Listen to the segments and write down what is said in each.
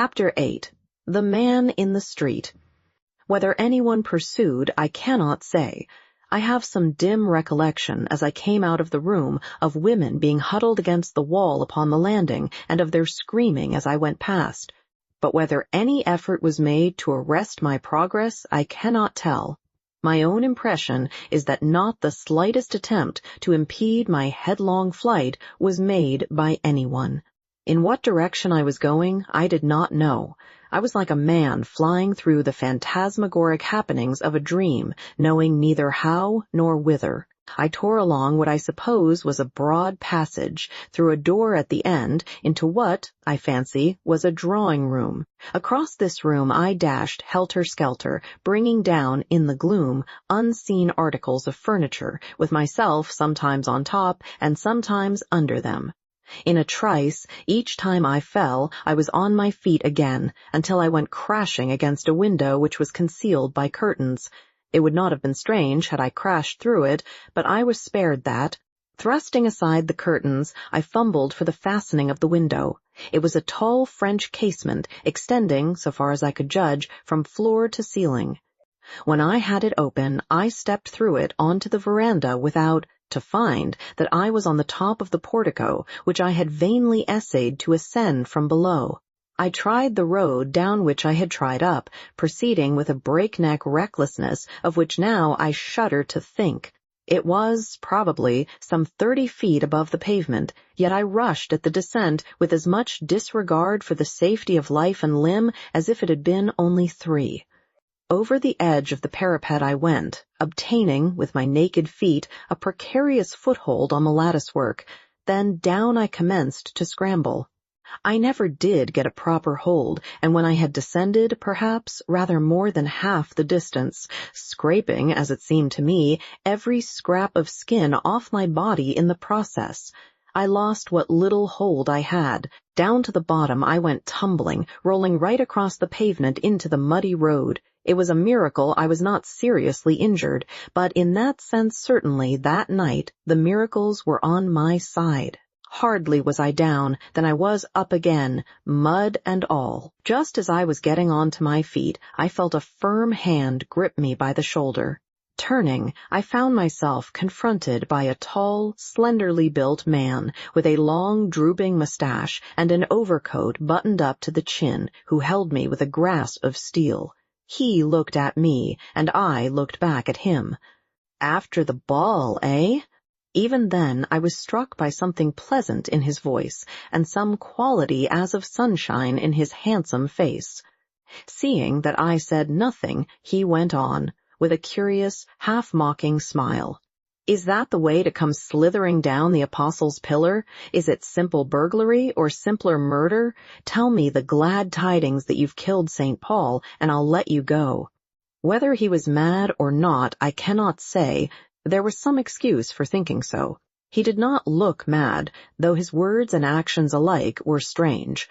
Chapter 8. The Man in the Street. Whether anyone pursued, I cannot say. I have some dim recollection, as I came out of the room, of women being huddled against the wall upon the landing, and of their screaming as I went past. But whether any effort was made to arrest my progress, I cannot tell. My own impression is that not the slightest attempt to impede my headlong flight was made by anyone. In what direction I was going, I did not know. I was like a man flying through the phantasmagoric happenings of a dream, knowing neither how nor whither. I tore along what I suppose was a broad passage, through a door at the end, into what, I fancy, was a drawing-room. Across this room I dashed helter-skelter, bringing down, in the gloom, unseen articles of furniture, with myself sometimes on top and sometimes under them. In a trice, each time I fell, I was on my feet again, until I went crashing against a window which was concealed by curtains. It would not have been strange had I crashed through it, but I was spared that. Thrusting aside the curtains, I fumbled for the fastening of the window. It was a tall French casement, extending, so far as I could judge, from floor to ceiling. When I had it open, I stepped through it onto the veranda without, to find that I was on the top of the portico, which I had vainly essayed to ascend from below. I tried the road down which I had tried up, proceeding with a breakneck recklessness of which now I shudder to think. It was, probably, some 30 feet above the pavement, yet I rushed at the descent with as much disregard for the safety of life and limb as if it had been only 3. Over the edge of the parapet I went, obtaining, with my naked feet, a precarious foothold on the latticework. Then down I commenced to scramble. I never did get a proper hold, and when I had descended, perhaps, rather more than half the distance, scraping, as it seemed to me, every scrap of skin off my body in the process, I lost what little hold I had. Down to the bottom I went tumbling, rolling right across the pavement into the muddy road. It was a miracle I was not seriously injured, but in that sense certainly, that night, the miracles were on my side. Hardly was I down than I was up again, mud and all. Just as I was getting on to my feet, I felt a firm hand grip me by the shoulder. Turning, I found myself confronted by a tall, slenderly built man with a long, drooping mustache and an overcoat buttoned up to the chin, who held me with a grasp of steel. He looked at me, and I looked back at him. After the ball, eh? Even then I was struck by something pleasant in his voice, and some quality as of sunshine in his handsome face. Seeing that I said nothing, he went on, with a curious, half-mocking smile. Is that the way to come slithering down the Apostles' Pillar? Is it simple burglary or simpler murder? Tell me the glad tidings that you've killed St. Paul, and I'll let you go. Whether he was mad or not, I cannot say. There was some excuse for thinking so. He did not look mad, though his words and actions alike were strange.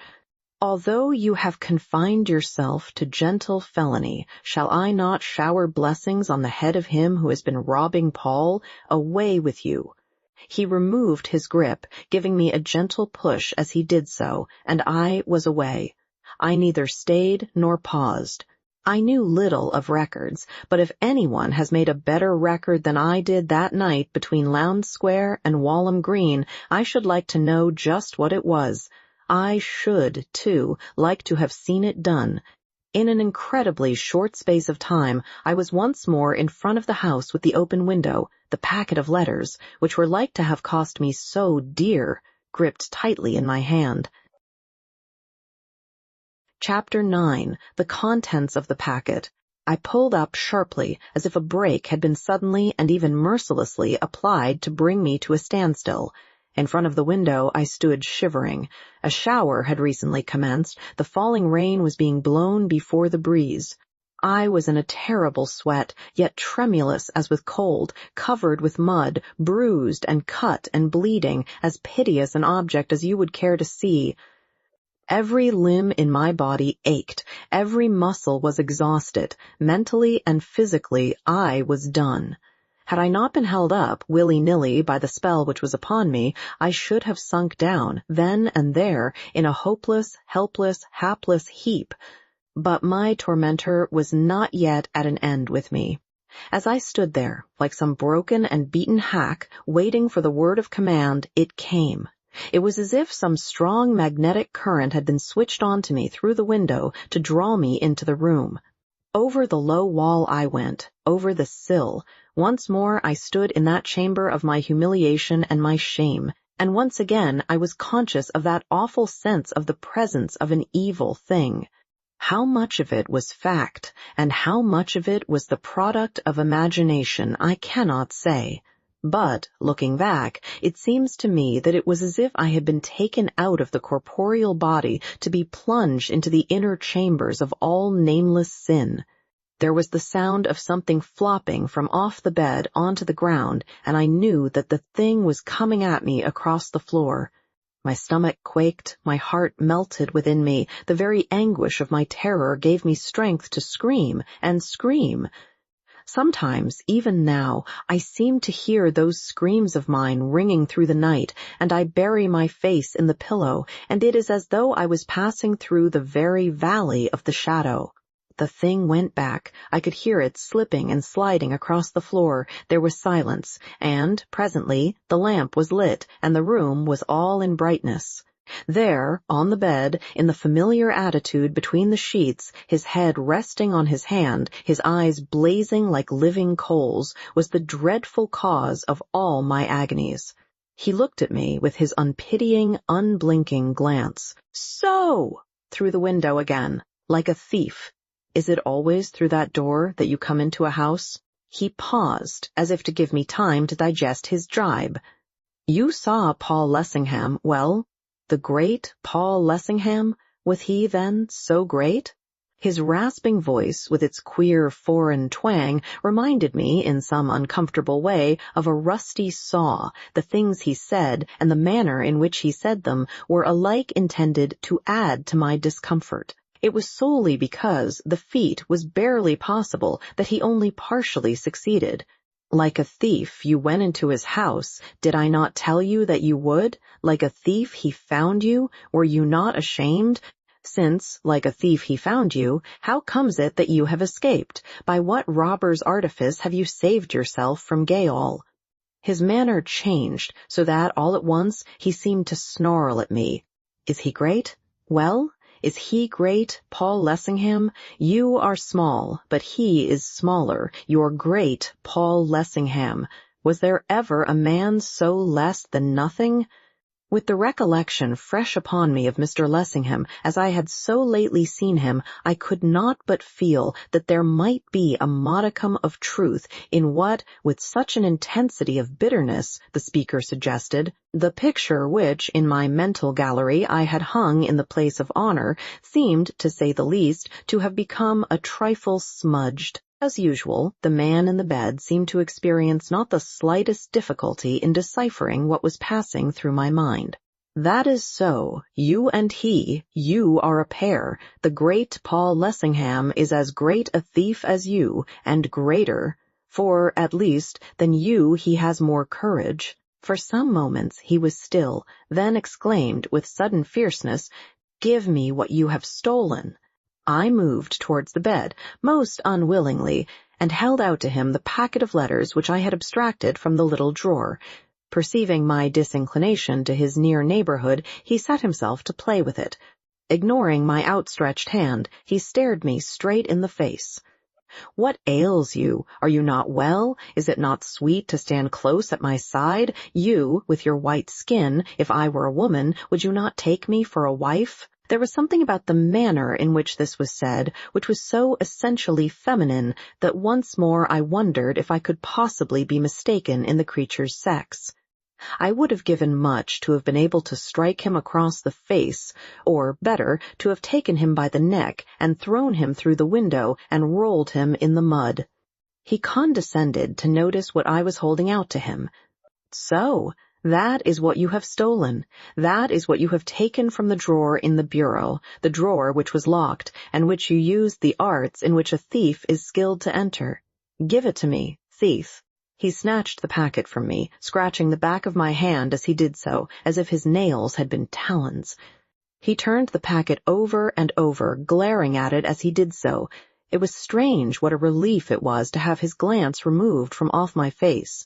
Although you have confined yourself to gentle felony, shall I not shower blessings on the head of him who has been robbing Paul? Away with you. He removed his grip, giving me a gentle push as he did so, and I was away. I neither stayed nor paused. I knew little of records, but if anyone has made a better record than I did that night between Lowndes Square and Walham Green, I should like to know just what it was. I should, too, like to have seen it done. In an incredibly short space of time, I was once more in front of the house with the open window, the packet of letters, which were like to have cost me so dear, gripped tightly in my hand. Chapter 9. The Contents of the Packet. I pulled up sharply, as if a brake had been suddenly and even mercilessly applied to bring me to a standstill. In front of the window I stood shivering. A shower had recently commenced. The falling rain was being blown before the breeze. I was in a terrible sweat, yet tremulous as with cold, covered with mud, bruised and cut and bleeding, as piteous an object as you would care to see. Every limb in my body ached, every muscle was exhausted. Mentally and physically I was done. Had I not been held up, willy-nilly, by the spell which was upon me, I should have sunk down, then and there, in a hopeless, helpless, hapless heap. But my tormentor was not yet at an end with me. As I stood there, like some broken and beaten hack, waiting for the word of command, it came. It was as if some strong magnetic current had been switched on to me through the window to draw me into the room. Over the low wall I went, over the sill. Once more I stood in that chamber of my humiliation and my shame, and once again I was conscious of that awful sense of the presence of an evil thing. How much of it was fact, and how much of it was the product of imagination, I cannot say. But, looking back, it seems to me that it was as if I had been taken out of the corporeal body to be plunged into the inner chambers of all nameless sin. There was the sound of something flopping from off the bed onto the ground, and I knew that the thing was coming at me across the floor. My stomach quaked, my heart melted within me, the very anguish of my terror gave me strength to scream and scream. Sometimes, even now, I seem to hear those screams of mine ringing through the night, and I bury my face in the pillow, and it is as though I was passing through the very valley of the shadow. The thing went back. I could hear it slipping and sliding across the floor. There was silence, and, presently, the lamp was lit, and the room was all in brightness. There, on the bed, in the familiar attitude between the sheets, his head resting on his hand, his eyes blazing like living coals, was the dreadful cause of all my agonies. He looked at me with his unpitying, unblinking glance. So! Through the window again, like a thief. Is it always through that door that you come into a house? He paused, as if to give me time to digest his jibe. You saw Paul Lessingham, well, the great Paul Lessingham, was he, then, so great? His rasping voice, with its queer foreign twang, reminded me, in some uncomfortable way, of a rusty saw. The things he said, and the manner in which he said them, were alike intended to add to my discomfort. It was solely because the feat was barely possible that he only partially succeeded. Like a thief, you went into his house. Did I not tell you that you would? Like a thief, he found you. Were you not ashamed? Since, like a thief, he found you, how comes it that you have escaped? By what robber's artifice have you saved yourself from gaol? His manner changed, so that, all at once, he seemed to snarl at me. Is he great? Well? Is he great, Paul Lessingham? You are small, but he is smaller. You're great, Paul Lessingham. Was there ever a man so less than nothing? With the recollection fresh upon me of Mr. Lessingham, as I had so lately seen him, I could not but feel that there might be a modicum of truth in what, with such an intensity of bitterness, the speaker suggested. The picture which, in my mental gallery, I had hung in the place of honor, seemed, to say the least, to have become a trifle smudged. As usual, the man in the bed seemed to experience not the slightest difficulty in deciphering what was passing through my mind. That is so. You and he, you are a pair. The great Paul Lessingham is as great a thief as you, and greater. For, at least, than you he has more courage. For some moments he was still, then exclaimed with sudden fierceness, "Give me what you have stolen." I moved towards the bed, most unwillingly, and held out to him the packet of letters which I had abstracted from the little drawer. Perceiving my disinclination to his near neighborhood, he set himself to play with it. Ignoring my outstretched hand, he stared me straight in the face. "What ails you? Are you not well? Is it not sweet to stand close at my side? You, with your white skin, if I were a woman, would you not take me for a wife?" There was something about the manner in which this was said which was so essentially feminine that once more I wondered if I could possibly be mistaken in the creature's sex. I would have given much to have been able to strike him across the face, or, better, to have taken him by the neck and thrown him through the window and rolled him in the mud. He condescended to notice what I was holding out to him. "So, that is what you have stolen. That is what you have taken from the drawer in the bureau, the drawer which was locked, and which you used the arts in which a thief is skilled to enter. Give it to me, thief." He snatched the packet from me, scratching the back of my hand as he did so, as if his nails had been talons. He turned the packet over and over, glaring at it as he did so. It was strange what a relief it was to have his glance removed from off my face.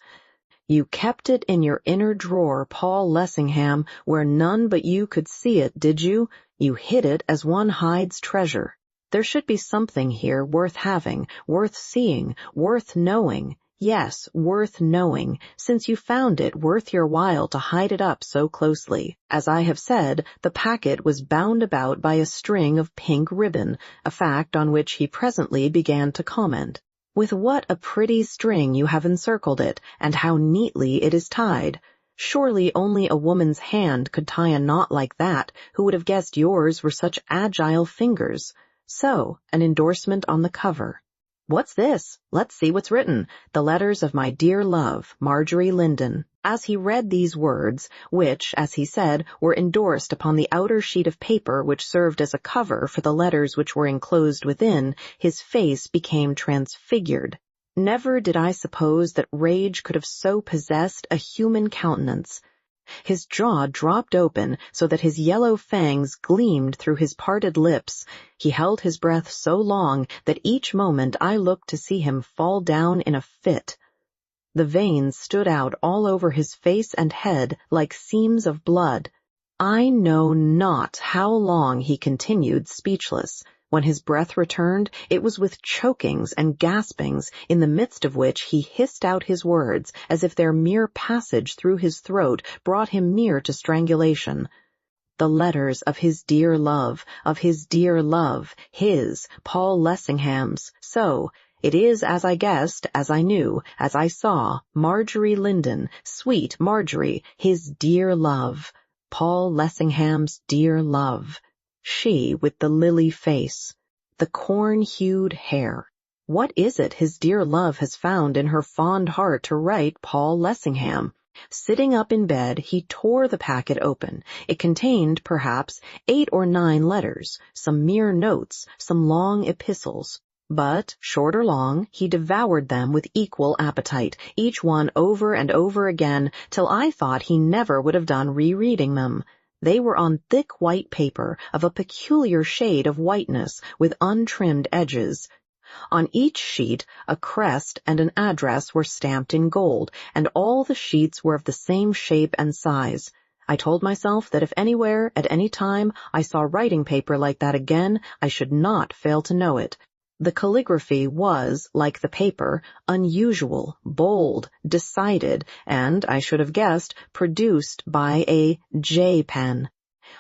"You kept it in your inner drawer, Paul Lessingham, where none but you could see it, did you? You hid it as one hides treasure. There should be something here worth having, worth seeing, worth knowing. Yes, worth knowing, since you found it worth your while to hide it up so closely. As I have said, the packet was bound about by a string of pink ribbon, a fact on which he presently began to comment. With what a pretty string you have encircled it, and how neatly it is tied. Surely only a woman's hand could tie a knot like that, who would have guessed yours were such agile fingers. So, an endorsement on the cover. What's this? Let's see what's written. The letters of my dear love, Marjorie Linden." As he read these words, which, as he said, were endorsed upon the outer sheet of paper which served as a cover for the letters which were enclosed within, his face became transfigured. Never did I suppose that rage could have so possessed a human countenance. His jaw dropped open so that his yellow fangs gleamed through his parted lips. He held his breath so long that each moment I looked to see him fall down in a fit. The veins stood out all over his face and head like seams of blood. I know not how long he continued speechless. When his breath returned, it was with chokings and gaspings, in the midst of which he hissed out his words, as if their mere passage through his throat brought him near to strangulation. The letters of his dear love, his, Paul Lessingham's. So, it is as I guessed, as I knew, as I saw, Marjorie Linden, sweet Marjorie, his dear love, Paul Lessingham's dear love. She with the lily face, the corn-hued hair. What is it his dear love has found in her fond heart to write Paul Lessingham? Sitting up in bed, he tore the packet open. It contained, perhaps, 8 or 9 letters, some mere notes, some long epistles. But, short or long, he devoured them with equal appetite, each one over and over again, till I thought he never would have done rereading them. They were on thick white paper, of a peculiar shade of whiteness, with untrimmed edges. On each sheet, a crest and an address were stamped in gold, and all the sheets were of the same shape and size. I told myself that if anywhere, at any time, I saw writing paper like that again, I should not fail to know it. The calligraphy was, like the paper, unusual, bold, decided, and, I should have guessed, produced by a J pen.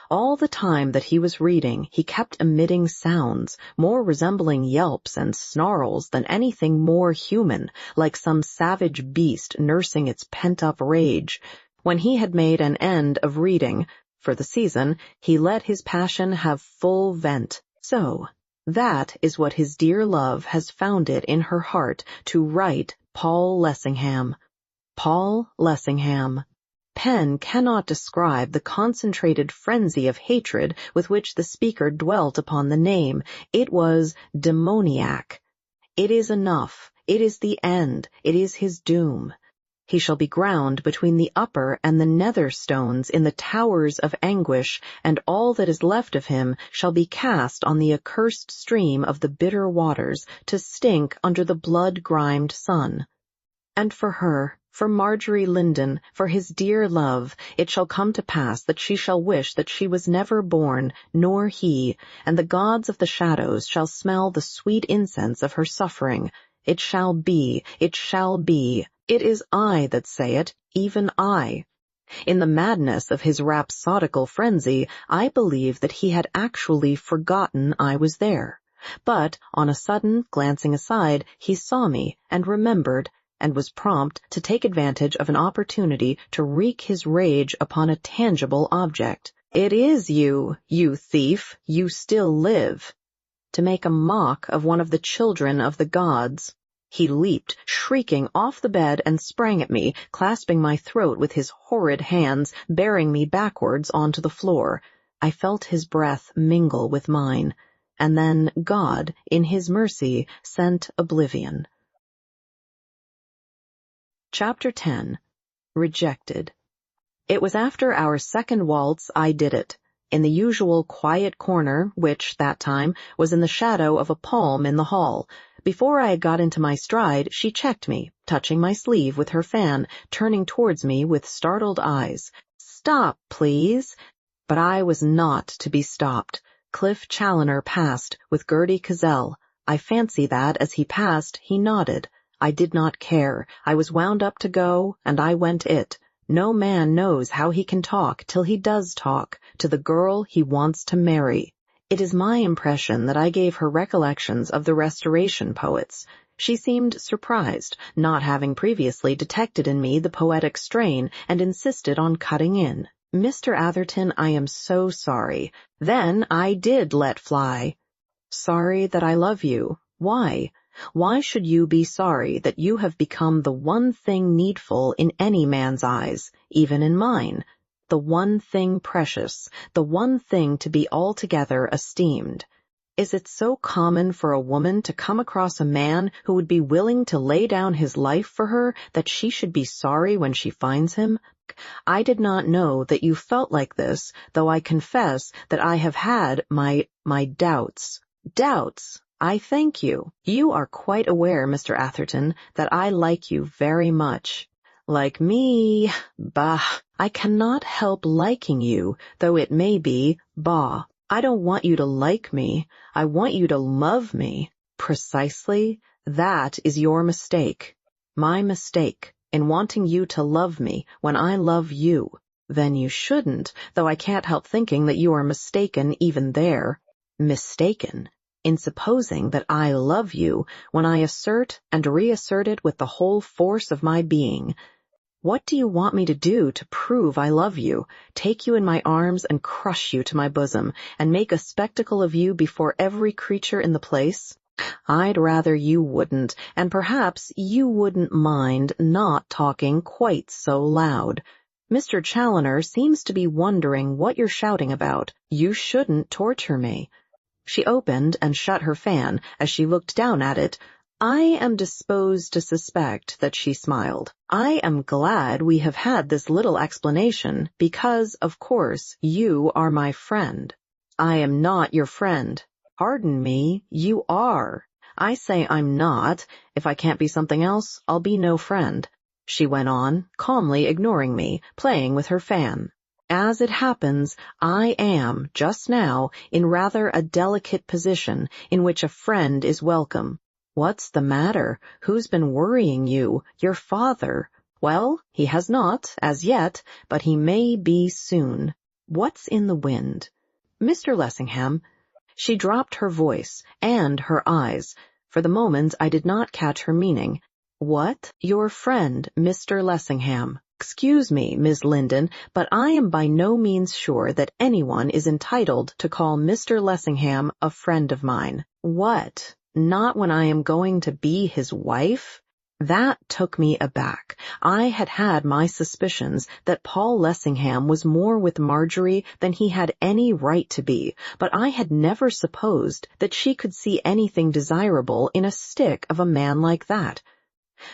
All the time that he was reading, he kept emitting sounds, more resembling yelps and snarls than anything more human, like some savage beast nursing its pent-up rage. When he had made an end of reading, for the season, he let his passion have full vent. So, that is what his dear love has found it in her heart to write Paul Lessingham. Paul Lessingham. Pen cannot describe the concentrated frenzy of hatred with which the speaker dwelt upon the name. It was demoniac. It is enough. It is the end. It is his doom. He shall be ground between the upper and the nether stones in the towers of anguish, and all that is left of him shall be cast on the accursed stream of the bitter waters, to stink under the blood-grimed sun. And for her, for Marjorie Linden, for his dear love, it shall come to pass that she shall wish that she was never born, nor he, and the gods of the shadows shall smell the sweet incense of her suffering. It shall be, it shall be. It is I that say it, even I. In the madness of his rhapsodical frenzy, I believe that he had actually forgotten I was there. But, on a sudden, glancing aside, he saw me, and remembered, and was prompt to take advantage of an opportunity to wreak his rage upon a tangible object. "It is you, you thief, you still live!" To make a mock of one of the children of the gods. He leaped, shrieking, off the bed and sprang at me, clasping my throat with his horrid hands, bearing me backwards onto the floor. I felt his breath mingle with mine. And then God, in his mercy, sent oblivion. Chapter 10. Rejected. It was after our second waltz I did it, in the usual quiet corner, which, that time, was in the shadow of a palm in the hall. Before I had got into my stride, she checked me, touching my sleeve with her fan, turning towards me with startled eyes. "Stop, please." But I was not to be stopped. Cliff Challoner passed, with Gertie Cazell. I fancy that, as he passed, he nodded. I did not care. I was wound up to go, and I went it. No man knows how he can talk till he does talk to the girl he wants to marry. It is my impression that I gave her recollections of the Restoration poets. She seemed surprised, not having previously detected in me the poetic strain, and insisted on cutting in. "Mr. Atherton, I am so sorry. Then I did let fly." "Sorry that I love you. Why? Why should you be sorry that you have become the one thing needful in any man's eyes, even in mine? The one thing precious, the one thing to be altogether esteemed. Is it so common for a woman to come across a man who would be willing to lay down his life for her that she should be sorry when she finds him? I did not know that you felt like this, though I confess that I have had my doubts." "Doubts? I thank you. You are quite aware, Mr. Atherton, that I like you very much." "Like me? Bah! I cannot help liking you, though it may be bah. I don't want you to like me. I want you to love me." "Precisely. That is your mistake." "My mistake, in wanting you to love me when I love you." "Then you shouldn't, though I can't help thinking that you are mistaken even there." "Mistaken? In supposing that I love you when I assert and reassert it with the whole force of my being. What do you want me to do to prove I love you? Take you in my arms and crush you to my bosom, and make a spectacle of you before every creature in the place? I'd rather you wouldn't, and perhaps you wouldn't mind not talking quite so loud. Mr. Challoner seems to be wondering what you're shouting about. You shouldn't torture me." She opened and shut her fan as she looked down at it. I am disposed to suspect that she smiled. "I am glad we have had this little explanation, because, of course, you are my friend." "I am not your friend." "Pardon me, you are." "I say I'm not. If I can't be something else, I'll be no friend," she went on, calmly ignoring me, playing with her fan. "As it happens, I am, just now, in rather a delicate position in which a friend is welcome." "What's the matter? Who's been worrying you? Your father?" "Well, he has not, as yet, but he may be soon." "What's in the wind?" "Mr. Lessingham." She dropped her voice, and her eyes. For the moment I did not catch her meaning. "What? Your friend, Mr. Lessingham." "Excuse me, Miss Linden, but I am by no means sure that anyone is entitled to call Mr. Lessingham a friend of mine." "What? Not when I am going to be his wife?" That took me aback. I had had my suspicions that Paul Lessingham was more with Marjorie than he had any right to be, but I had never supposed that she could see anything desirable in a stick of a man like that.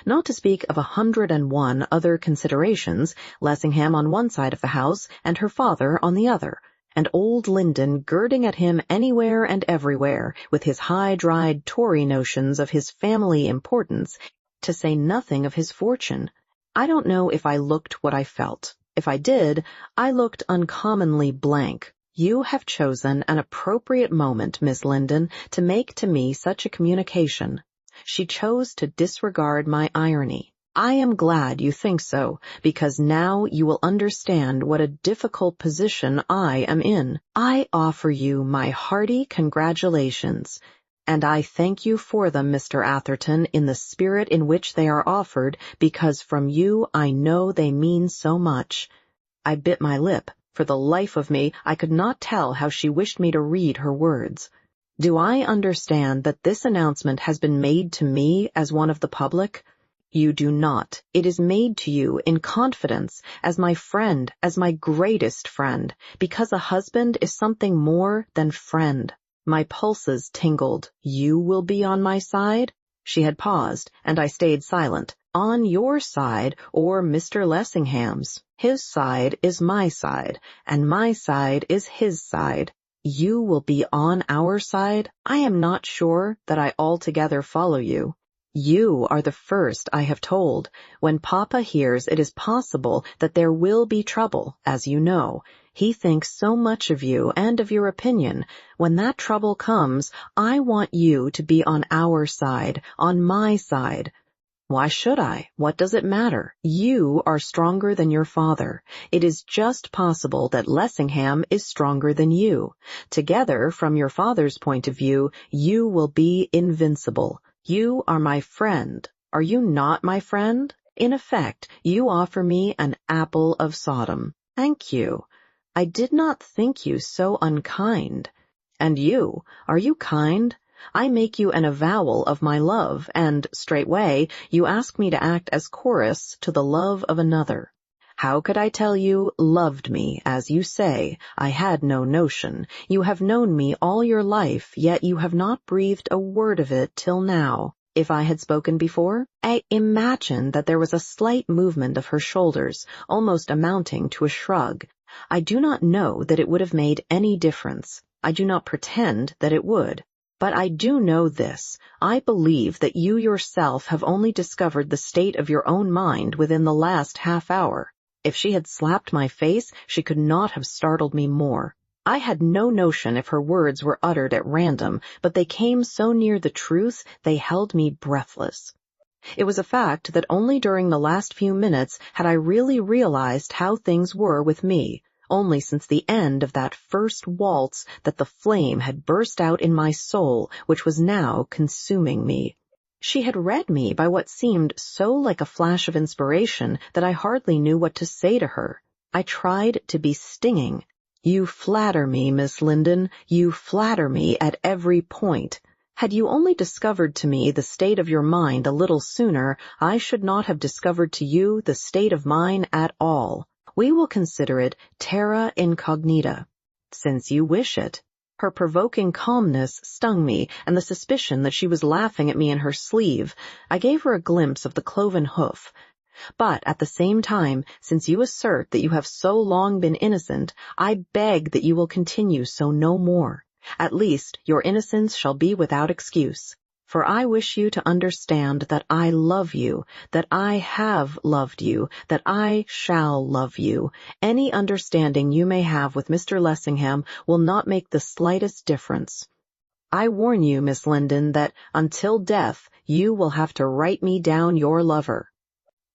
Not to speak of 101 other considerations, Lessingham on one side of the house and her father on the other, and old Linden girding at him anywhere and everywhere with his high-dried Tory notions of his family importance, to say nothing of his fortune. I don't know if I looked what I felt. If I did, I looked uncommonly blank. You have chosen an appropriate moment, Miss Linden, to make to me such a communication. She chose to disregard my irony. I am glad you think so, because now you will understand what a difficult position I am in. I offer you my hearty congratulations, and I thank you for them, Mr. Atherton, in the spirit in which they are offered, because from you I know they mean so much. I bit my lip. For the life of me, I could not tell how she wished me to read her words. Do I understand that this announcement has been made to me as one of the public? You do not. It is made to you in confidence, as my friend, as my greatest friend, because a husband is something more than friend. My pulses tingled. You will be on my side? She had paused, and I stayed silent. on your side or Mr. Lessingham's. His side is my side, and my side is his side. You will be on our side? I am not sure that I altogether follow you. You are the first I have told. When Papa hears, it is possible that there will be trouble, as you know. He thinks so much of you and of your opinion. When that trouble comes, I want you to be on our side, on my side. Why should I? What does it matter? You are stronger than your father. It is just possible that Lessingham is stronger than you. Together, from your father's point of view, you will be invincible. You are my friend. Are you not my friend? In effect, you offer me an apple of Sodom. Thank you. I did not think you so unkind. And you, are you kind? I make you an avowal of my love, and, straightway, you ask me to act as chorus to the love of another. How could I tell you loved me, as you say? I had no notion. You have known me all your life, yet you have not breathed a word of it till now. If I had spoken before, I imagined that there was a slight movement of her shoulders, almost amounting to a shrug. I do not know that it would have made any difference. I do not pretend that it would. But I do know this. I believe that you yourself have only discovered the state of your own mind within the last half hour. If she had slapped my face, she could not have startled me more. I had no notion if her words were uttered at random, but they came so near the truth they held me breathless. It was a fact that only during the last few minutes had I really realized how things were with me. Only since the end of that first waltz that the flame had burst out in my soul, which was now consuming me. She had read me by what seemed so like a flash of inspiration that I hardly knew what to say to her. I tried to be stinging. You flatter me, Miss Linden. You flatter me at every point. Had you only discovered to me the state of your mind a little sooner, I should not have discovered to you the state of mine at all. We will consider it terra incognita, since you wish it. Her provoking calmness stung me, and the suspicion that she was laughing at me in her sleeve. I gave her a glimpse of the cloven hoof. But at the same time, since you assert that you have so long been innocent, I beg that you will continue so no more. At least your innocence shall be without excuse. For I wish you to understand that I love you, that I have loved you, that I shall love you. Any understanding you may have with Mr. Lessingham will not make the slightest difference. I warn you, Miss Linden, that until death you will have to write me down your lover.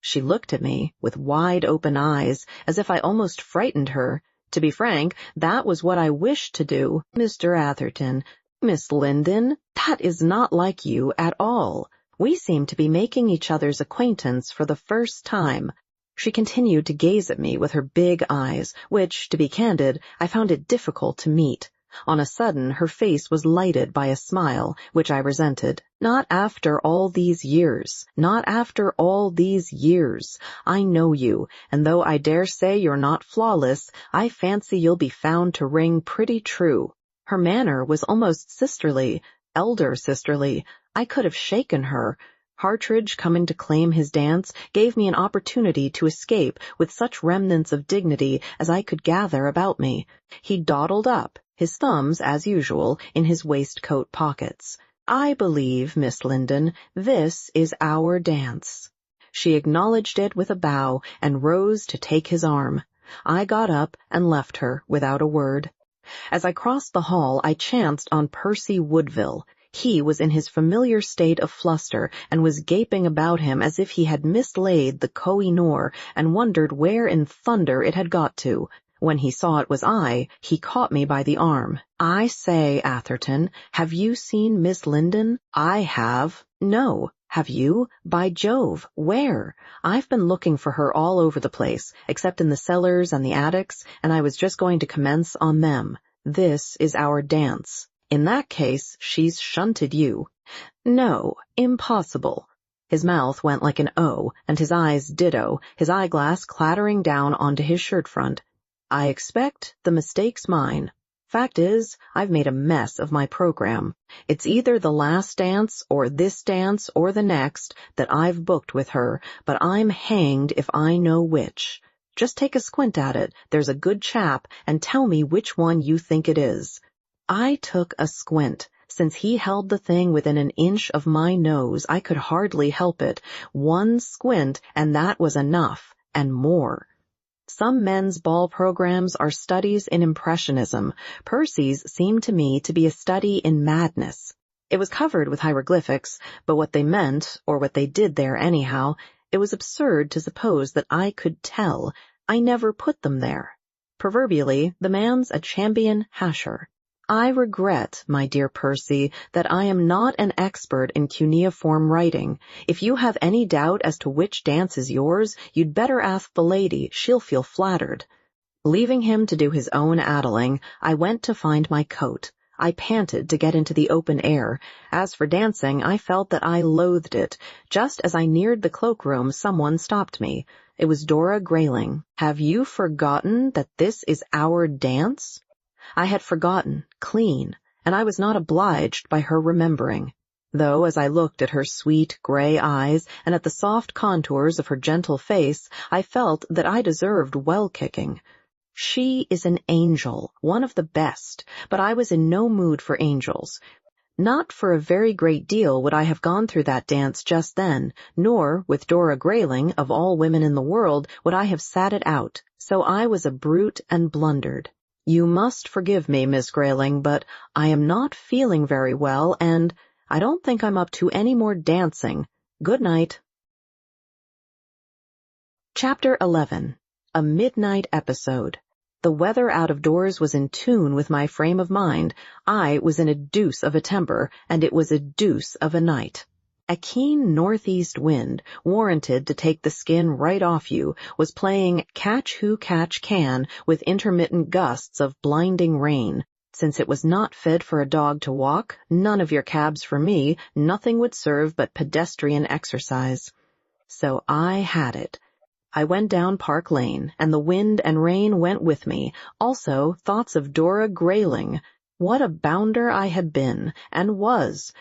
She looked at me with wide-open eyes, as if I almost frightened her. To be frank, that was what I wished to do. Mr. Atherton, Miss Linden, that is not like you at all. We seem to be making each other's acquaintance for the first time. She continued to gaze at me with her big eyes, which, to be candid, I found it difficult to meet. On a sudden, her face was lighted by a smile, which I resented. Not after all these years. Not after all these years. I know you, and though I dare say you're not flawless, I fancy you'll be found to ring pretty true. Her manner was almost sisterly, elder sisterly. I could have shaken her. Partridge coming to claim his dance gave me an opportunity to escape with such remnants of dignity as I could gather about me. He dawdled up, his thumbs, as usual, in his waistcoat pockets. I believe, Miss Linden, this is our dance. She acknowledged it with a bow and rose to take his arm. I got up and left her without a word. As I crossed the hall, I chanced on Percy Woodville. He was in his familiar state of fluster, and was gaping about him as if he had mislaid the Koh-i-Noor and wondered where in thunder it had got to. When he saw it was I, he caught me by the arm. I say, Atherton, have you seen Miss Linden? I have. No. Have you? By Jove, where? I've been looking for her all over the place, except in the cellars and the attics, and I was just going to commence on them. This is our dance. In that case, she's shunted you. No, impossible. His mouth went like an O, and his eyes ditto, his eyeglass clattering down onto his shirt front. I expect the mistake's mine. Fact is, I've made a mess of my program. It's either the last dance or this dance or the next that I've booked with her, but I'm hanged if I know which. Just take a squint at it, there's a good chap, and tell me which one you think it is. I took a squint. Since he held the thing within an inch of my nose, I could hardly help it. One squint, and that was enough, and more. Some men's ball programs are studies in impressionism. Percy's seemed to me to be a study in madness. It was covered with hieroglyphics, but what they meant, or what they did there anyhow, it was absurd to suppose that I could tell. I never put them there. Proverbially, the man's a champion hasher. I regret, my dear Percy, that I am not an expert in cuneiform writing. If you have any doubt as to which dance is yours, you'd better ask the lady. She'll feel flattered. Leaving him to do his own addling, I went to find my coat. I panted to get into the open air. As for dancing, I felt that I loathed it. Just as I neared the cloakroom, someone stopped me. It was Dora Grayling. "Have you forgotten that this is our dance?" I had forgotten, clean, and I was not obliged by her remembering. Though as I looked at her sweet gray eyes and at the soft contours of her gentle face, I felt that I deserved well-kicking. She is an angel, one of the best, but I was in no mood for angels. Not for a very great deal would I have gone through that dance just then, nor, with Dora Grayling, of all women in the world, would I have sat it out, so I was a brute and blundered. You must forgive me, Miss Grayling, but I am not feeling very well, and I don't think I'm up to any more dancing. Good night. Chapter 11. A Midnight Episode. The weather out of doors was in tune with my frame of mind. I was in a deuce of a temper, and it was a deuce of a night. A keen northeast wind, warranted to take the skin right off you, was playing catch who catch can with intermittent gusts of blinding rain. Since it was not fit for a dog to walk, none of your cabs for me, nothing would serve but pedestrian exercise. So I had it. I went down Park Lane, and the wind and rain went with me, also thoughts of Dora Grayling. What a bounder I had been, and was.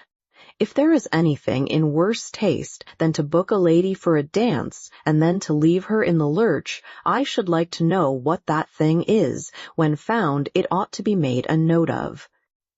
If there is anything in worse taste than to book a lady for a dance and then to leave her in the lurch, I should like to know what that thing is. When found, it ought to be made a note of.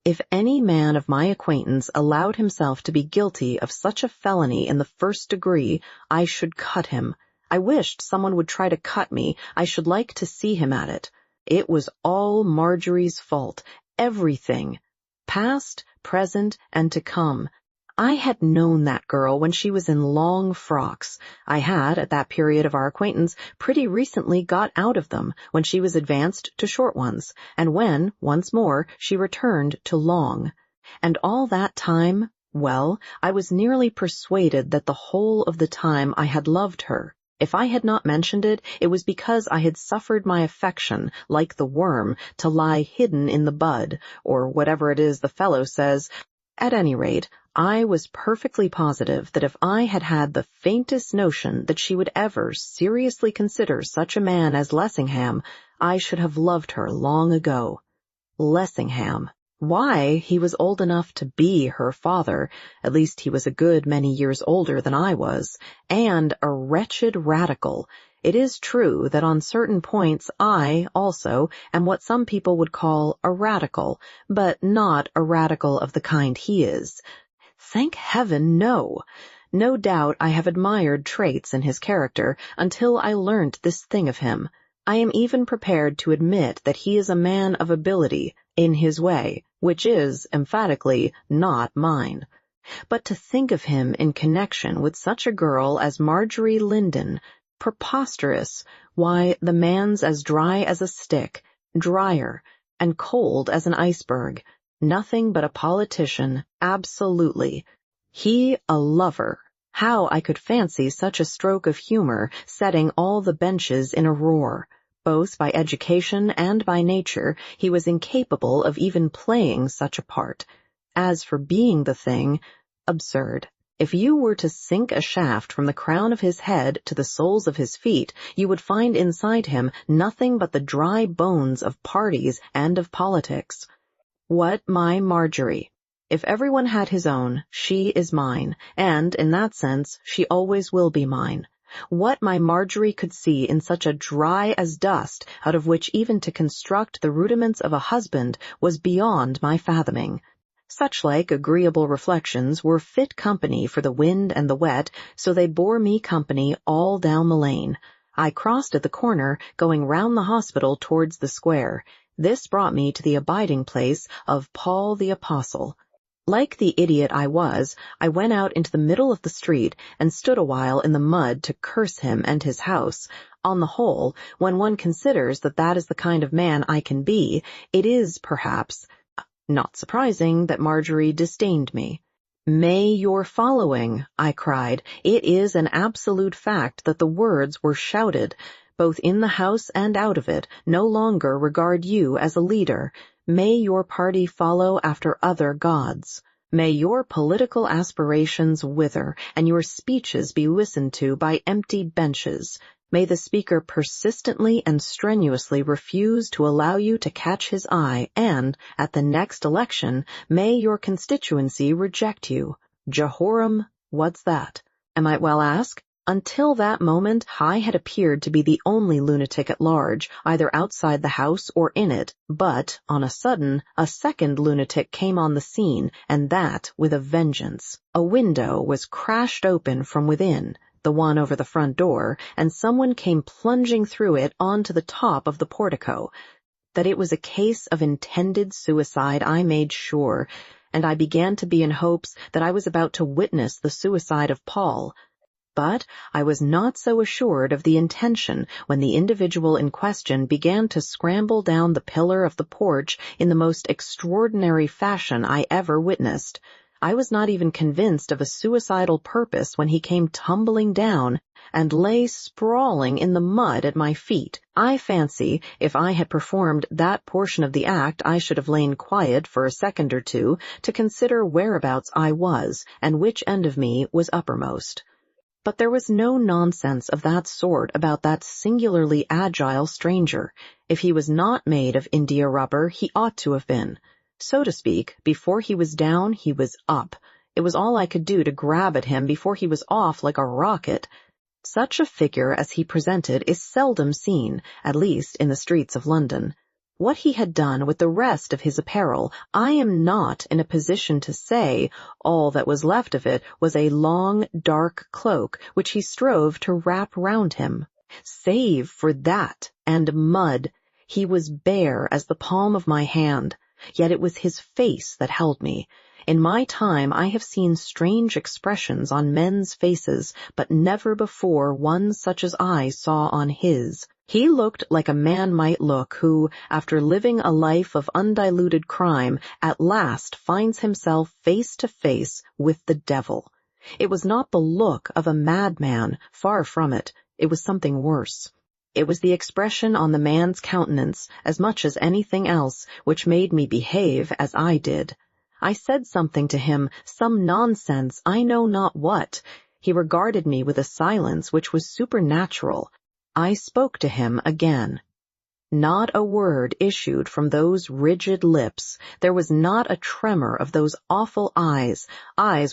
If any man of my acquaintance allowed himself to be guilty of such a felony in the first degree, I should cut him. I wished someone would try to cut me. I should like to see him at it. It was all Marjorie's fault. Everything. Past, present, and to come. I had known that girl when she was in long frocks. I had, at that period of our acquaintance, pretty recently got out of them, when she was advanced to short ones, and when, once more, she returned to long. And all that time, well, I was nearly persuaded that the whole of the time I had loved her. If I had not mentioned it, it was because I had suffered my affection, like the worm, to lie hidden in the bud, or whatever it is the fellow says. At any rate, I was perfectly positive that if I had had the faintest notion that she would ever seriously consider such a man as Lessingham, I should have loved her long ago. Lessingham. Why, he was old enough to be her father, at least he was a good many years older than I was, and a wretched radical. It is true that on certain points I, also, am what some people would call a radical, but not a radical of the kind he is. Thank heaven, no! No doubt I have admired traits in his character until I learnt this thing of him. I am even prepared to admit that he is a man of ability, in his way, which is, emphatically, not mine. But to think of him in connection with such a girl as Marjorie Linden, preposterous. Why, the man's as dry as a stick, drier, and cold as an iceberg. Nothing but a politician, absolutely. He a lover. How I could fancy such a stroke of humor setting all the benches in a roar. Both by education and by nature, he was incapable of even playing such a part. As for being the thing, absurd. If you were to sink a shaft from the crown of his head to the soles of his feet, you would find inside him nothing but the dry bones of parties and of politics. What my Marjorie? If everyone had his own, she is mine, and, in that sense, she always will be mine. What my Marjorie could see in such a dry as dust, out of which even to construct the rudiments of a husband was beyond my fathoming. Such-like agreeable reflections were fit company for the wind and the wet, so they bore me company all down the lane. I crossed at the corner, going round the hospital towards the square. This brought me to the abiding place of Paul the Apostle. Like the idiot I was, I went out into the middle of the street and stood a while in the mud to curse him and his house. On the whole, when one considers that that is the kind of man I can be, it is, perhaps, not surprising that Marjorie disdained me. "May your following," I cried. It is an absolute fact that the words were shouted, both in the house and out of it, no longer regard you as a leader. May your party follow after other gods. May your political aspirations wither, and your speeches be listened to by empty benches. May the speaker persistently and strenuously refuse to allow you to catch his eye, and, at the next election, may your constituency reject you. Jehoram, what's that? I might well ask. Until that moment, I had appeared to be the only lunatic at large, either outside the house or in it, but, on a sudden, a second lunatic came on the scene, and that with a vengeance. A window was crashed open from within, the one over the front door, and someone came plunging through it on to the top of the portico. That it was a case of intended suicide I made sure, and I began to be in hopes that I was about to witness the suicide of Paul. But I was not so assured of the intention when the individual in question began to scramble down the pillar of the porch in the most extraordinary fashion I ever witnessed. I was not even convinced of a suicidal purpose when he came tumbling down and lay sprawling in the mud at my feet. I fancy if I had performed that portion of the act I should have lain quiet for a second or two to consider whereabouts I was and which end of me was uppermost. But there was no nonsense of that sort about that singularly agile stranger. If he was not made of india rubber, he ought to have been. So to speak, before he was down, he was up. It was all I could do to grab at him before he was off like a rocket. Such a figure as he presented is seldom seen, at least in the streets of London. What he had done with the rest of his apparel, I am not in a position to say. All that was left of it was a long, dark cloak, which he strove to wrap round him. Save for that, and mud, he was bare as the palm of my hand. Yet it was his face that held me. In my time I have seen strange expressions on men's faces, but never before one such as I saw on his. He looked like a man might look who, after living a life of undiluted crime, at last finds himself face to face with the devil. It was not the look of a madman, far from it. It was something worse. It was the expression on the man's countenance, as much as anything else, which made me behave as I did. I said something to him, some nonsense, I know not what. He regarded me with a silence which was supernatural. I spoke to him again. Not a word issued from those rigid lips. There was not a tremor of those awful eyes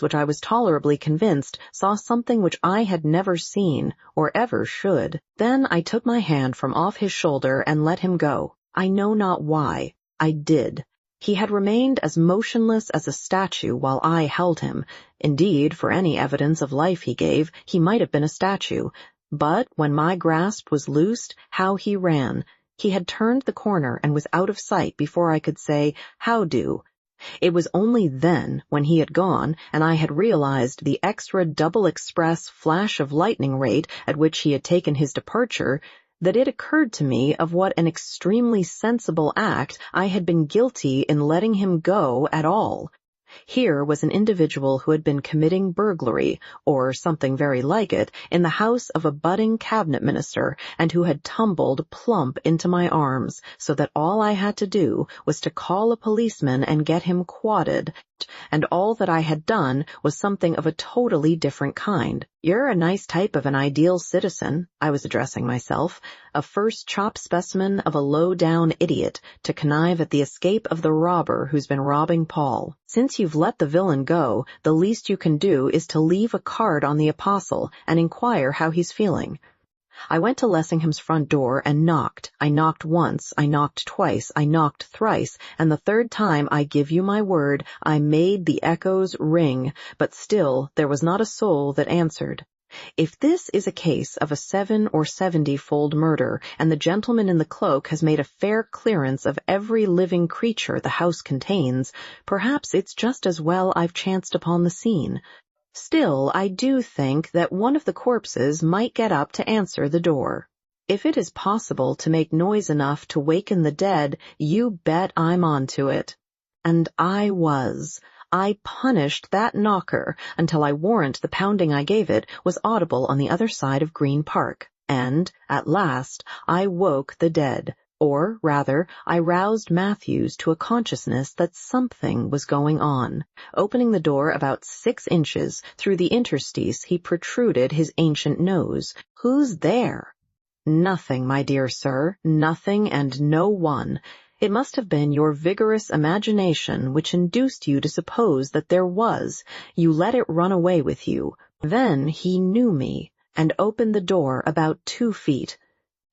which I was tolerably convinced saw something which I had never seen, or ever should. Then I took my hand from off his shoulder and let him go. I know not why. I did. He had remained as motionless as a statue while I held him. Indeed, for any evidence of life he gave, he might have been a statue. But when my grasp was loosed, how he ran! He had turned the corner and was out of sight before I could say, "How do?" It was only then, when he had gone, and I had realized the extra double express flash of lightning rate at which he had taken his departure, that it occurred to me of what an extremely sensible act I had been guilty in letting him go at all. Here was an individual who had been committing burglary, or something very like it, in the house of a budding cabinet minister, and who had tumbled plump into my arms, so that all I had to do was to call a policeman and get him quodded, and all that I had done was something of a totally different kind. "You're a nice type of an ideal citizen," I was addressing myself, a first chop specimen of a low-down idiot to connive at the escape of the robber who's been robbing Paul. "Since you've let the villain go, the least you can do is to leave a card on the apostle and inquire how he's feeling." I went to Lessingham's front door and knocked. I knocked once, I knocked twice, I knocked thrice, and the third time, I give you my word, I made the echoes ring, but still there was not a soul that answered. If this is a case of a 7 or 70-fold murder, and the gentleman in the cloak has made a fair clearance of every living creature the house contains, perhaps it's just as well I've chanced upon the scene. Still, I do think that one of the corpses might get up to answer the door. If it is possible to make noise enough to waken the dead, you bet I'm on to it. And I was. I punished that knocker until I warrant the pounding I gave it was audible on the other side of Green Park, and, at last, I woke the dead. Or, rather, I roused Matthews to a consciousness that something was going on. Opening the door about 6 inches, through the interstice he protruded his ancient nose. "Who's there?" "Nothing, my dear sir, nothing and no one. It must have been your vigorous imagination which induced you to suppose that there was. You let it run away with you." Then he knew me, and opened the door about 2 feet.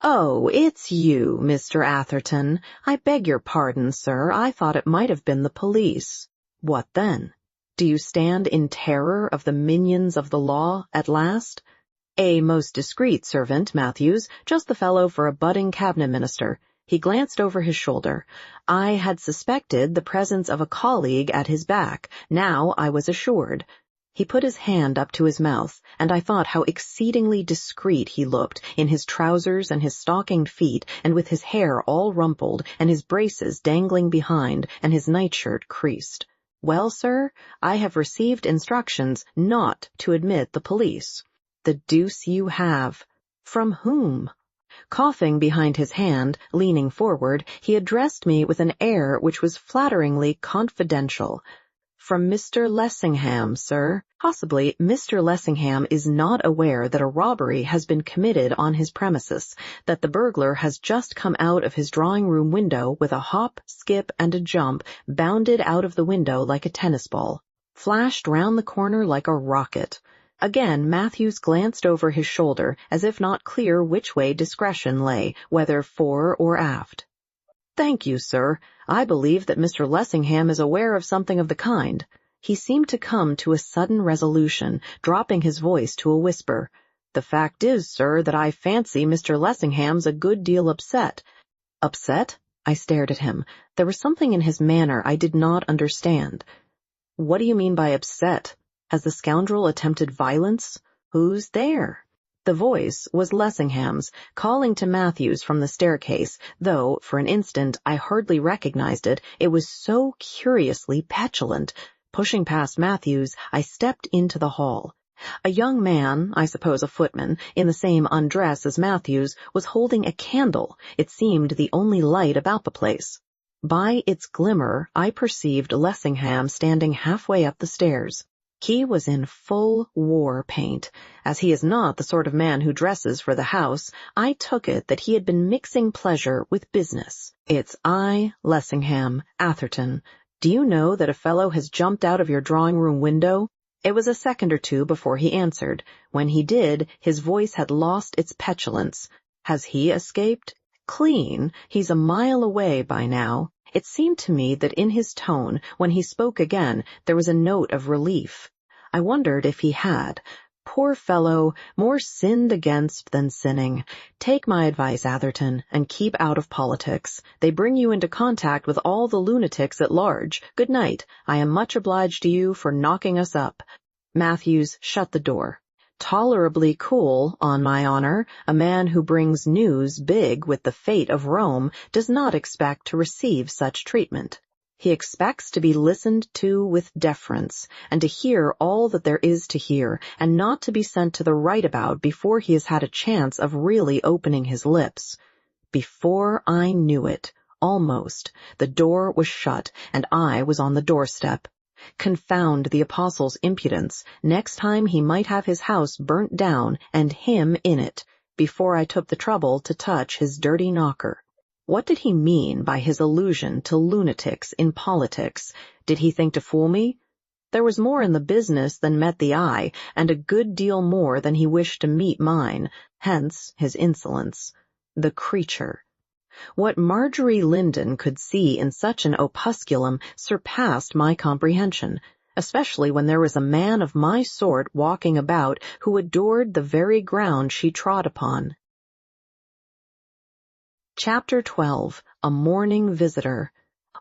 "Oh, it's you, Mr. Atherton. I beg your pardon, sir. I thought it might have been the police." "What then? Do you stand in terror of the minions of the law at last?" "A most discreet servant, Matthews, just the fellow for a budding cabinet minister." He glanced over his shoulder. I had suspected the presence of a colleague at his back. Now I was assured. He put his hand up to his mouth, and I thought how exceedingly discreet he looked, in his trousers and his stockinged feet, and with his hair all rumpled, and his braces dangling behind, and his nightshirt creased. "Well, sir, I have received instructions not to admit the police." "The deuce you have." "From whom?" Coughing behind his hand, leaning forward, he addressed me with an air which was flatteringly confidential. "From Mr. Lessingham, sir. Possibly Mr. Lessingham is not aware that a robbery has been committed on his premises, that the burglar has just come out of his drawing-room window with a hop, skip, and a jump, bounded out of the window like a tennis ball, flashed round the corner like a rocket." Again Matthews glanced over his shoulder, as if not clear which way discretion lay, whether fore or aft. "Thank you, sir. I believe that Mr. Lessingham is aware of something of the kind." He seemed to come to a sudden resolution, dropping his voice to a whisper. "The fact is, sir, that I fancy Mr. Lessingham's a good deal upset." "Upset?" I stared at him. There was something in his manner I did not understand. "What do you mean by upset? Has the scoundrel attempted violence? Who's there?" The voice was Lessingham's, calling to Matthews from the staircase, though, for an instant, I hardly recognized it. It was so curiously petulant. Pushing past Matthews, I stepped into the hall. A young man, I suppose a footman, in the same undress as Matthews, was holding a candle. It seemed the only light about the place. By its glimmer, I perceived Lessingham standing halfway up the stairs. He was in full war paint. As he is not the sort of man who dresses for the house, I took it that he had been mixing pleasure with business. "It's I, Lessingham, Atherton. Do you know that a fellow has jumped out of your drawing-room window?" It was a second or two before he answered. When he did, his voice had lost its petulance. "Has he escaped?" "Clean. He's a mile away by now." It seemed to me that in his tone, when he spoke again, there was a note of relief. I wondered if he had. Poor fellow, more sinned against than sinning. Take my advice, Atherton, and keep out of politics. They bring you into contact with all the lunatics at large. Good night. I am much obliged to you for knocking us up. Matthews shut the door. Tolerably cool, on my honor. A man who brings news big with the fate of Rome does not expect to receive such treatment. He expects to be listened to with deference, and to hear all that there is to hear, and not to be sent to the right about before he has had a chance of really opening his lips. Before I knew it, almost, the door was shut, and I was on the doorstep. Confound the apostle's impudence. Next time he might have his house burnt down and him in it, before I took the trouble to touch his dirty knocker. What did he mean by his allusion to lunatics in politics? Did he think to fool me? There was more in the business than met the eye, and a good deal more than he wished to meet mine, hence his insolence. The creature. What Marjorie Linden could see in such an opusculum surpassed my comprehension, especially when there was a man of my sort walking about who adored the very ground she trod upon. Chapter 12. A Morning Visitor.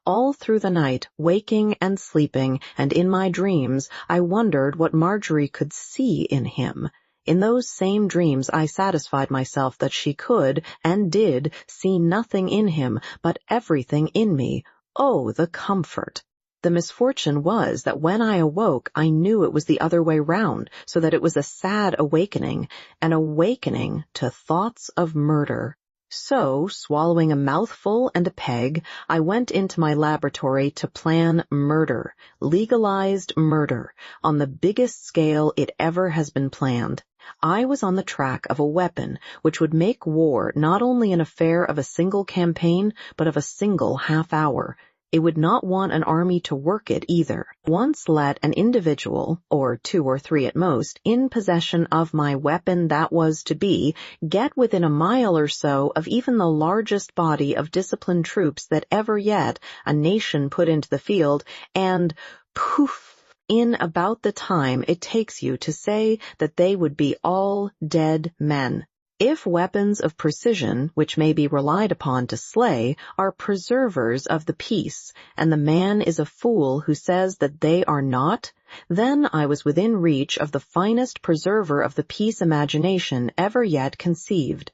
All through the night, waking and sleeping, and in my dreams, I wondered what Marjorie could see in him. In those same dreams I satisfied myself that she could, and did, see nothing in him, but everything in me. Oh, the comfort! The misfortune was that when I awoke I knew it was the other way round, so that it was a sad awakening, an awakening to thoughts of murder. So, swallowing a mouthful and a peg, I went into my laboratory to plan murder, legalized murder, on the biggest scale it ever has been planned. I was on the track of a weapon which would make war not only an affair of a single campaign, but of a single half-hour. It would not want an army to work it either. Once let an individual, or 2 or 3 at most, in possession of my weapon that was to be, get within a mile or so of even the largest body of disciplined troops that ever yet a nation put into the field, and poof! In about the time it takes you to say that they would be all dead men. If weapons of precision, which may be relied upon to slay, are preservers of the peace, and the man is a fool who says that they are not, then I was within reach of the finest preserver of the peace imagination ever yet conceived.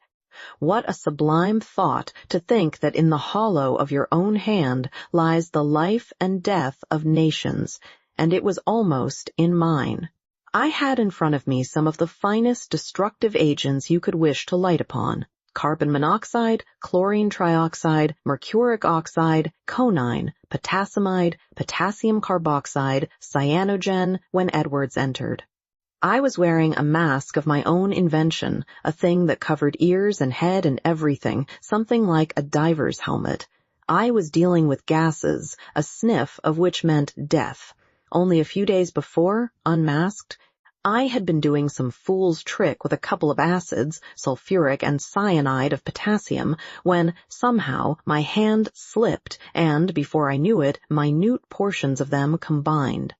What a sublime thought to think that in the hollow of your own hand lies the life and death of nations, and it was almost in mine. I had in front of me some of the finest destructive agents you could wish to light upon. Carbon monoxide, chlorine trioxide, mercuric oxide, quinine, potassamide, potassium carboxide, cyanogen, when Edwards entered. I was wearing a mask of my own invention, a thing that covered ears and head and everything, something like a diver's helmet. I was dealing with gases, a sniff of which meant death. Only a few days before, unmasked, I had been doing some fool's trick with a couple of acids, sulfuric and cyanide of potassium, when, somehow, my hand slipped and, before I knew it, minute portions of them combined.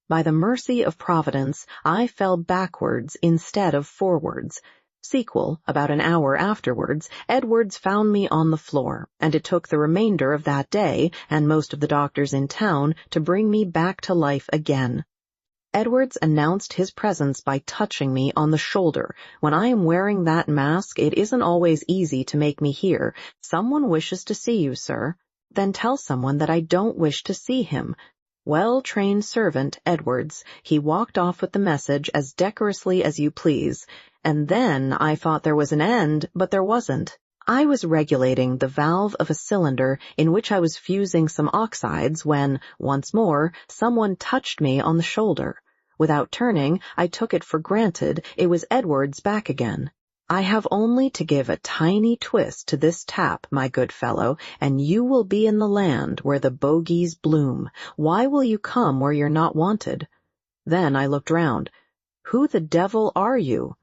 By the mercy of Providence, I fell backwards instead of forwards. Sequel, about an hour afterwards, Edwards found me on the floor, and it took the remainder of that day, and most of the doctors in town, to bring me back to life again. Edwards announced his presence by touching me on the shoulder. When I am wearing that mask, it isn't always easy to make me hear, "Someone wishes to see you, sir." Then tell someone that I don't wish to see him. Well-trained servant, Edwards. He walked off with the message as decorously as you please. And then I thought there was an end, but there wasn't. I was regulating the valve of a cylinder in which I was fusing some oxides when, once more, someone touched me on the shoulder. Without turning, I took it for granted it was Edwards back again. I have only to give a tiny twist to this tap, my good fellow, and you will be in the land where the bogies bloom. Why will you come where you're not wanted? Then I looked round. Who the devil are you?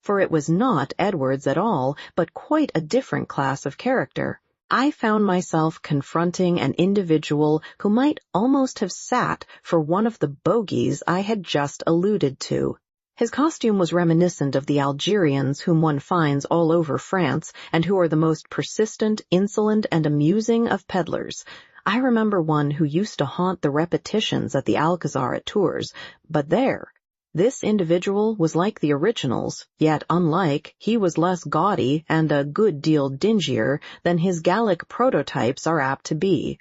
For it was not Edwards at all, but quite a different class of character. I found myself confronting an individual who might almost have sat for one of the bogies I had just alluded to. His costume was reminiscent of the Algerians whom one finds all over France, and who are the most persistent, insolent, and amusing of peddlers. I remember one who used to haunt the repetitions at the Alcazar at Tours, but there, this individual was like the originals, yet unlike, he was less gaudy and a good deal dingier than his Gallic prototypes are apt to be.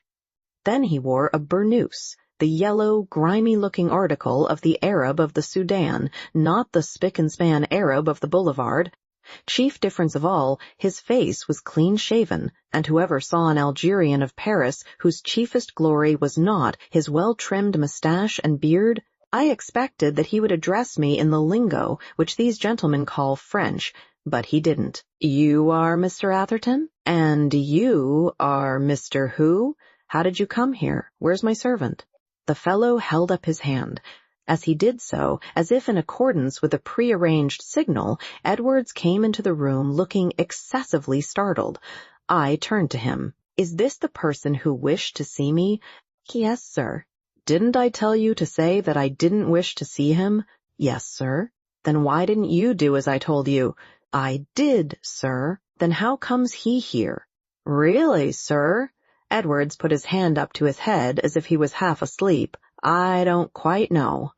Then he wore a burnous, the yellow, grimy-looking article of the Arab of the Sudan, not the spick-and-span Arab of the boulevard. Chief difference of all, his face was clean-shaven, and whoever saw an Algerian of Paris whose chiefest glory was not his well-trimmed mustache and beard, I expected that he would address me in the lingo which these gentlemen call French, but he didn't. "You are Mr. Atherton? And you are Mr. Who? How did you come here? Where's my servant?" The fellow held up his hand. As he did so, as if in accordance with a prearranged signal, Edwards came into the room looking excessively startled. I turned to him. "Is this the person who wished to see me?" "Yes, sir." "Didn't I tell you to say that I didn't wish to see him?" "Yes, sir." "Then why didn't you do as I told you?" "I did, sir." "Then how comes he here?" "Really, sir?" Edwards put his hand up to his head as if he was half asleep. "I don't quite know."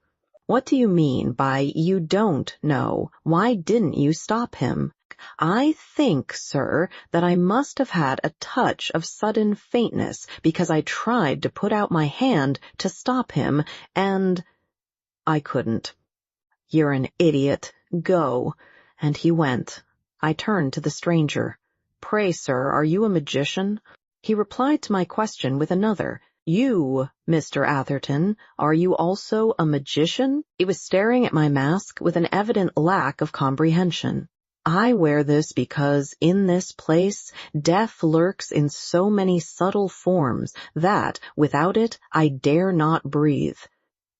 "What do you mean by you don't know? Why didn't you stop him?" "I think, sir, that I must have had a touch of sudden faintness because I tried to put out my hand to stop him, and I couldn't." "You're an idiot. Go." And he went. I turned to the stranger. "Pray, sir, are you a magician?" He replied to my question with another. "You, Mr. Atherton, are you also a magician?" He was staring at my mask with an evident lack of comprehension. "I wear this because, in this place, death lurks in so many subtle forms that, without it, I dare not breathe."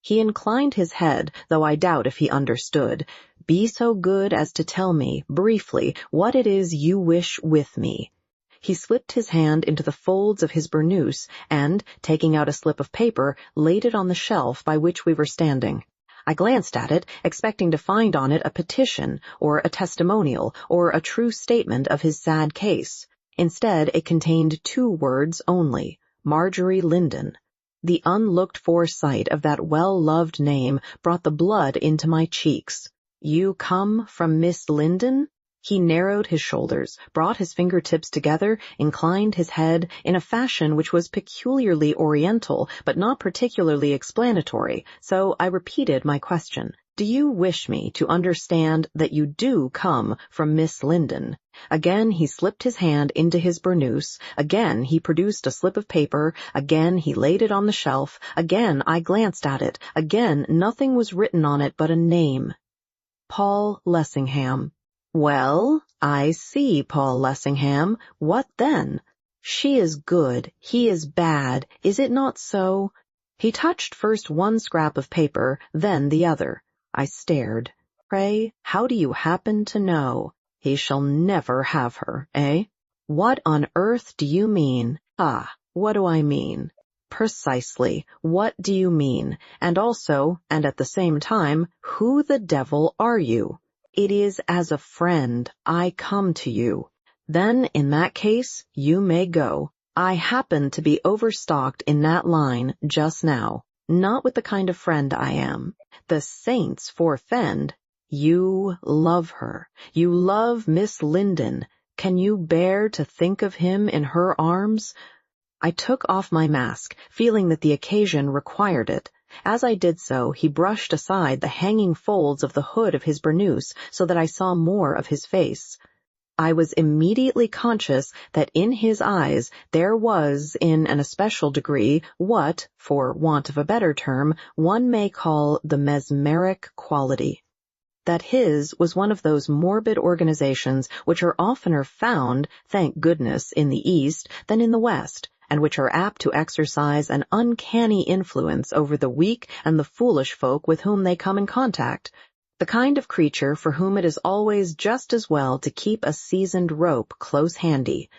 He inclined his head, though I doubt if he understood. "Be so good as to tell me, briefly, what it is you wish with me." He slipped his hand into the folds of his burnous and, taking out a slip of paper, laid it on the shelf by which we were standing. I glanced at it, expecting to find on it a petition, or a testimonial, or a true statement of his sad case. Instead, it contained 2 words only: Marjorie Linden. The unlooked-for sight of that well-loved name brought the blood into my cheeks. "You come from Miss Linden?" He narrowed his shoulders, brought his fingertips together, inclined his head in a fashion which was peculiarly oriental but not particularly explanatory, so I repeated my question. "Do you wish me to understand that you do come from Miss Linden?" Again he slipped his hand into his burnous, again he produced a slip of paper, again he laid it on the shelf, again I glanced at it, again nothing was written on it but a name. Paul Lessingham. "Well, I see, Paul Lessingham. What then?" "She is good, he is bad, is it not so?" He touched first one scrap of paper, then the other. I stared. "Pray, how do you happen to know? He shall never have her, eh?" "What on earth do you mean?" "Ah, what do I mean?" "Precisely, what do you mean? And also, and at the same time, who the devil are you?" "It is as a friend I come to you." "Then, in that case, you may go. I happen to be overstocked in that line just now. Not with the kind of friend I am. The saints forfend. You love her. You love Miss Linden. Can you bear to think of him in her arms?" I took off my mask, feeling that the occasion required it. As I did so, he brushed aside the hanging folds of the hood of his burnous so that I saw more of his face. I was immediately conscious that in his eyes there was, in an especial degree, what, for want of a better term, one may call the mesmeric quality. That his was one of those morbid organizations which are oftener found, thank goodness, in the East than in the West, and which are apt to exercise an uncanny influence over the weak and the foolish folk with whom they come in contact, the kind of creature for whom it is always just as well to keep a seasoned rope close handy.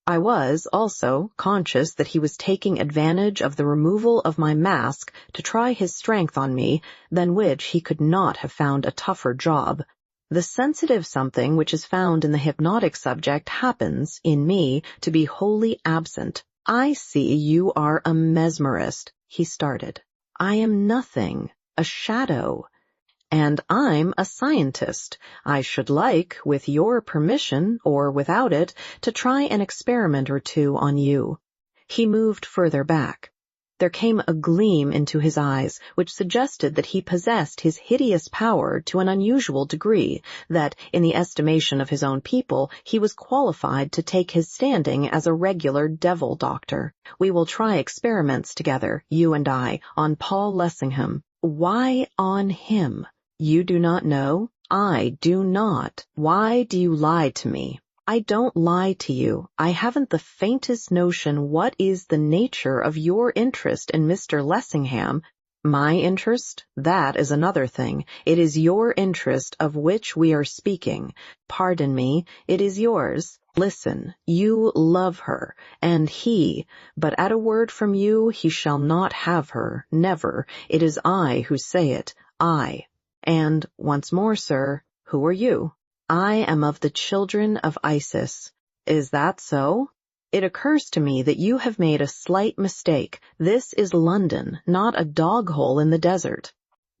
I was, also, conscious that he was taking advantage of the removal of my mask to try his strength on me, than which he could not have found a tougher job. The sensitive something which is found in the hypnotic subject happens, in me, to be wholly absent. "I see you are a mesmerist," he started. "I am nothing, a shadow. And I'm a scientist. I should like, with your permission, or without it, to try an experiment or 2 on you." He moved further back. There came a gleam into his eyes, which suggested that he possessed his hideous power to an unusual degree, that, in the estimation of his own people, he was qualified to take his standing as a regular devil doctor. We will try experiments together, you and I, on Paul Lessingham. Why on him? You do not know? I do not. Why do you lie to me? I don't lie to you. I haven't the faintest notion what is the nature of your interest in Mr. Lessingham. My interest? That is another thing. It is your interest of which we are speaking. Pardon me, it is yours. Listen, you love her, and but at a word from you he shall not have her, never. It is I who say it, I. And, once more, sir, who are you? I am of the children of Isis. Is that so? It occurs to me that you have made a slight mistake. This is London, not a dog-hole in the desert.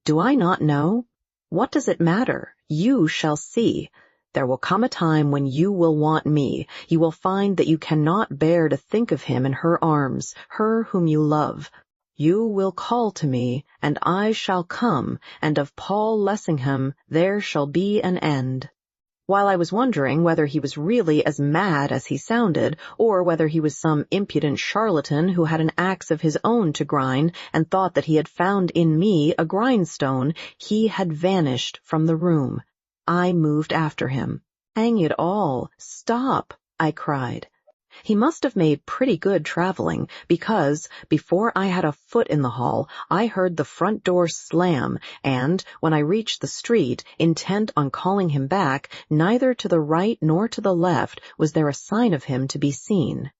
Do I not know? What does it matter? You shall see. There will come a time when you will want me. You will find that you cannot bear to think of him in her arms, her whom you love. You will call to me, and I shall come, and of Paul Lessingham there shall be an end. While I was wondering whether he was really as mad as he sounded, or whether he was some impudent charlatan who had an axe of his own to grind and thought that he had found in me a grindstone, he had vanished from the room. I moved after him. Hang it all! Stop! I cried. He must have made pretty good traveling, because, before I had a foot in the hall, I heard the front door slam, and, when I reached the street, intent on calling him back, neither to the right nor to the left was there a sign of him to be seen.